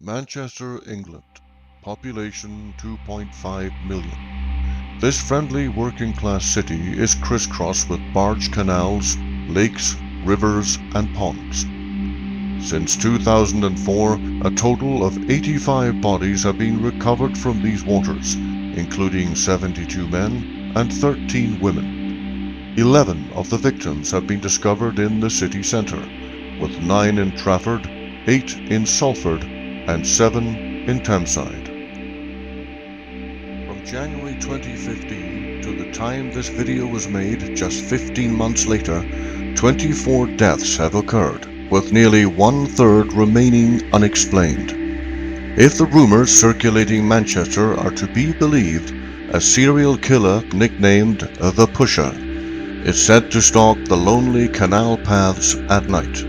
Manchester, England. Population 2.5 million. This friendly working-class city is crisscrossed with barge canals, lakes, rivers and ponds. Since 2004, a total of 85 bodies have been recovered from these waters, including 72 men and 13 women. 11 of the victims have been discovered in the city centre, with 9 in Trafford, 8 in Salford and 7 in Thameside. From January 2015 to the time this video was made, just 15 months later, 24 deaths have occurred, with nearly 1/3 remaining unexplained. If the rumours circulating Manchester are to be believed, a serial killer nicknamed the Pusher is said to stalk the lonely canal paths at night.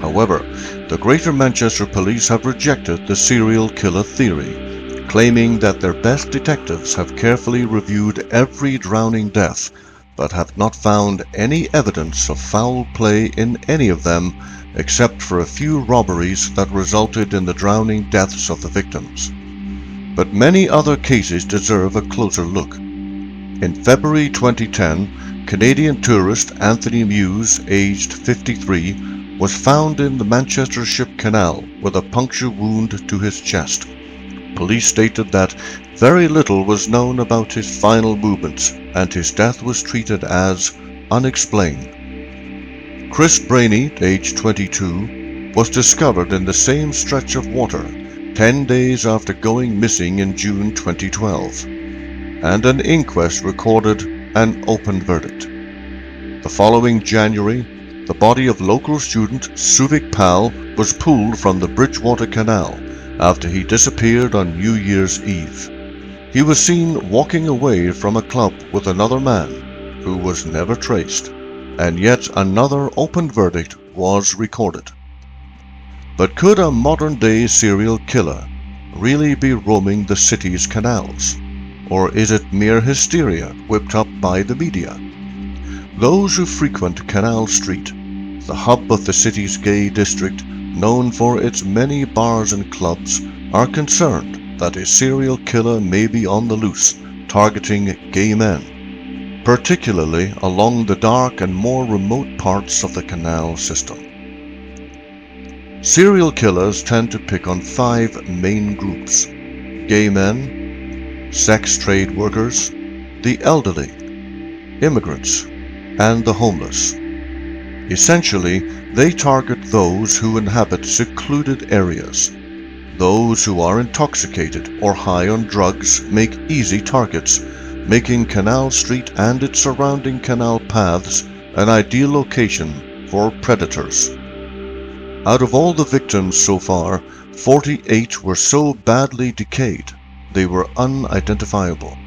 However, the Greater Manchester Police have rejected the serial killer theory, claiming that their best detectives have carefully reviewed every drowning death, but have not found any evidence of foul play in any of them, except for a few robberies that resulted in the drowning deaths of the victims. But many other cases deserve a closer look. In February 2010, Canadian tourist Anthony Muse, aged 53, was found in the Manchester Ship Canal with a puncture wound to his chest. Police stated that very little was known about his final movements, and his death was treated as unexplained. Chris Brainey, aged 22, was discovered in the same stretch of water 10 days after going missing in June 2012, and an inquest recorded an open verdict. The following January, the body of local student Suvik Pal was pulled from the Bridgewater Canal after he disappeared on New Year's Eve. He was seen walking away from a club with another man who was never traced, and yet another open verdict was recorded. But could a modern-day serial killer really be roaming the city's canals? Or is it mere hysteria whipped up by the media? Those who frequent Canal Street, the hub of the city's gay district, known for its many bars and clubs, are concerned that a serial killer may be on the loose, targeting gay men, particularly along the dark and more remote parts of the canal system. Serial killers tend to pick on 5 main groups: gay men, sex trade workers, the elderly, immigrants, and the homeless. Essentially, they target those who inhabit secluded areas. Those who are intoxicated or high on drugs make easy targets, making Canal Street and its surrounding canal paths an ideal location for predators. Out of all the victims so far, 48 were so badly decayed they were unidentifiable,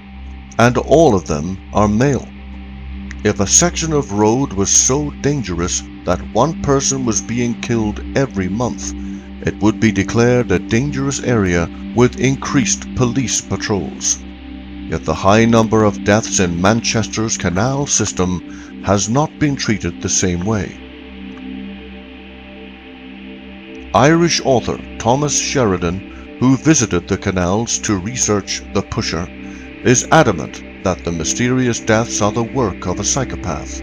and all of them are male. If a section of road was so dangerous that one person was being killed every month, it would be declared a dangerous area with increased police patrols. Yet the high number of deaths in Manchester's canal system has not been treated the same way. Irish author Thomas Sheridan, who visited the canals to research the Pusher, is adamant that the mysterious deaths are the work of a psychopath.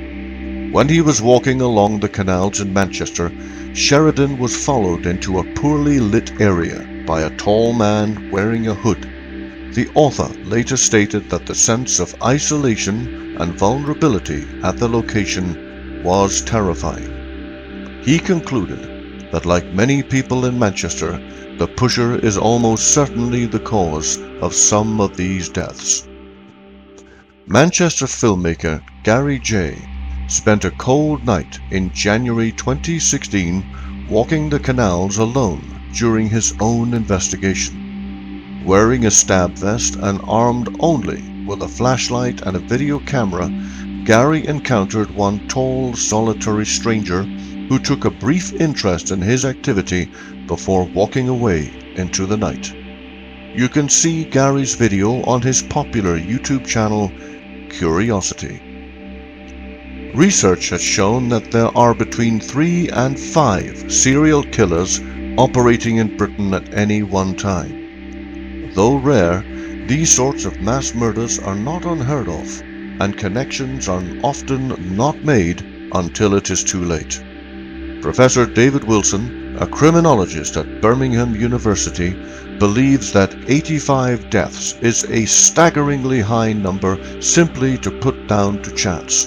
When he was walking along the canals in Manchester, Sheridan was followed into a poorly lit area by a tall man wearing a hood. The author later stated that the sense of isolation and vulnerability at the location was terrifying. He concluded that, like many people in Manchester, the Pusher is almost certainly the cause of some of these deaths. Manchester filmmaker Gary J. spent a cold night in January 2016 walking the canals alone during his own investigation. Wearing a stab vest and armed only with a flashlight and a video camera, Gary encountered one tall, solitary stranger who took a brief interest in his activity before walking away into the night. You can see Gary's video on his popular YouTube channel, Curiosity. Research has shown that there are between 3 and 5 serial killers operating in Britain at any one time. Though rare, these sorts of mass murders are not unheard of, and connections are often not made until it is too late. Professor David Wilson, a criminologist at Birmingham University, believes that 85 deaths is a staggeringly high number simply to put down to chance.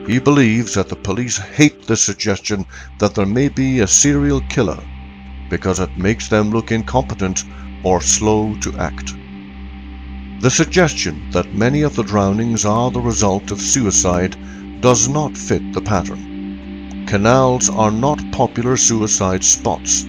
He believes that the police hate the suggestion that there may be a serial killer because it makes them look incompetent or slow to act. The suggestion that many of the drownings are the result of suicide does not fit the pattern. Canals are not popular suicide spots,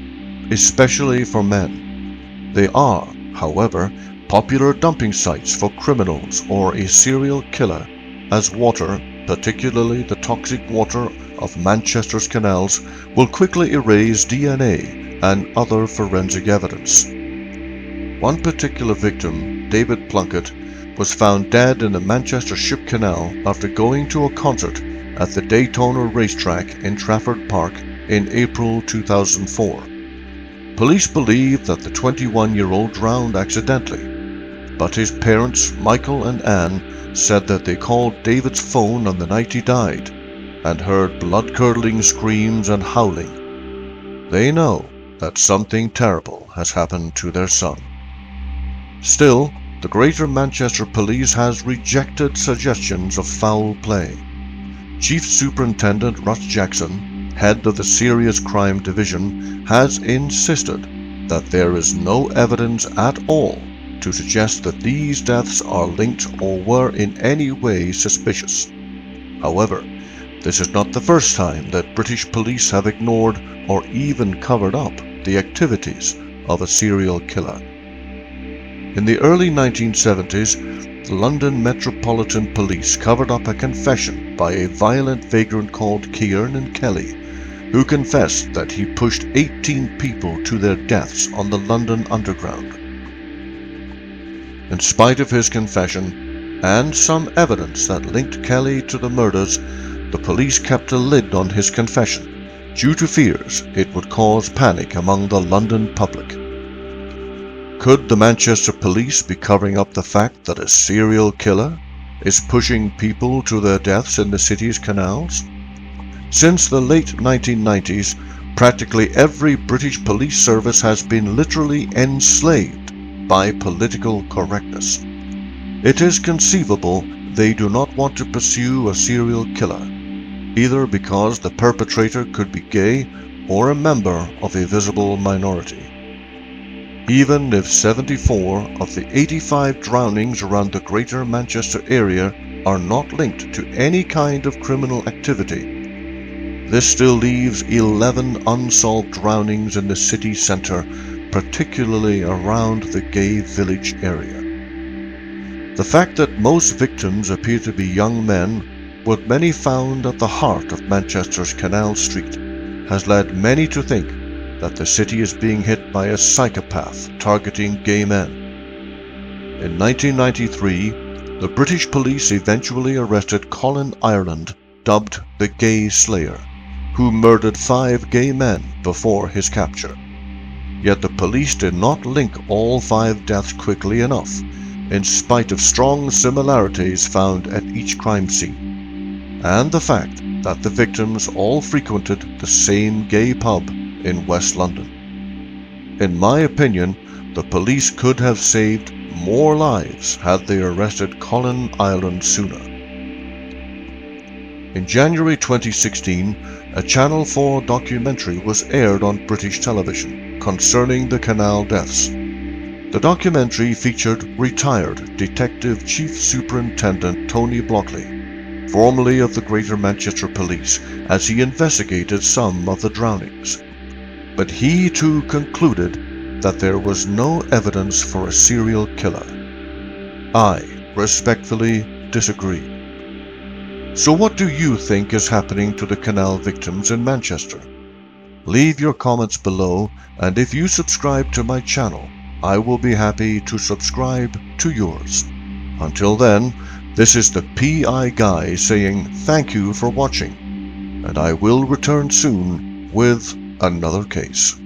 especially for men. They are, however, popular dumping sites for criminals or a serial killer, as water, particularly the toxic water of Manchester's canals, will quickly erase DNA and other forensic evidence. One particular victim, David Plunkett, was found dead in the Manchester Ship Canal after going to a concert at the Daytona racetrack in Trafford Park in April 2004. Police believe that the 21-year-old drowned accidentally, but his parents, Michael and Anne, said that they called David's phone on the night he died and heard blood-curdling screams and howling. They know that something terrible has happened to their son. Still, the Greater Manchester Police has rejected suggestions of foul play. Chief Superintendent Russ Jackson, head of the Serious Crime Division, has insisted that there is no evidence at all to suggest that these deaths are linked or were in any way suspicious. However, this is not the first time that British police have ignored or even covered up the activities of a serial killer. In the early 1970s, the London Metropolitan Police covered up a confession by a violent vagrant called Kieran Kelly, who confessed that he pushed 18 people to their deaths on the London Underground. In spite of his confession, and some evidence that linked Kelly to the murders, the police kept a lid on his confession, due to fears it would cause panic among the London public. Could the Manchester Police be covering up the fact that a serial killer is pushing people to their deaths in the city's canals? Since the late 1990s, practically every British police service has been literally enslaved by political correctness. It is conceivable they do not want to pursue a serial killer, either because the perpetrator could be gay or a member of a visible minority. Even if 74 of the 85 drownings around the Greater Manchester area are not linked to any kind of criminal activity, this still leaves 11 unsolved drownings in the city centre, particularly around the gay village area. The fact that most victims appear to be young men, with many found at the heart of Manchester's Canal Street, has led many to think that the city is being hit by a psychopath targeting gay men. In 1993, the British police eventually arrested Colin Ireland, dubbed the Gay Slayer, who murdered 5 gay men before his capture. Yet the police did not link all 5 deaths quickly enough, in spite of strong similarities found at each crime scene, and the fact that the victims all frequented the same gay pub in West London. In my opinion, the police could have saved more lives had they arrested Colin Ireland sooner. In January 2016, a Channel 4 documentary was aired on British television concerning the canal deaths. The documentary featured retired Detective Chief Superintendent Tony Blockley, formerly of the Greater Manchester Police, as he investigated some of the drownings. But he too concluded that there was no evidence for a serial killer. I respectfully disagree. So what do you think is happening to the canal victims in Manchester? Leave your comments below, and if you subscribe to my channel, I will be happy to subscribe to yours. Until then, this is the PI Guy saying thank you for watching, and I will return soon with another case.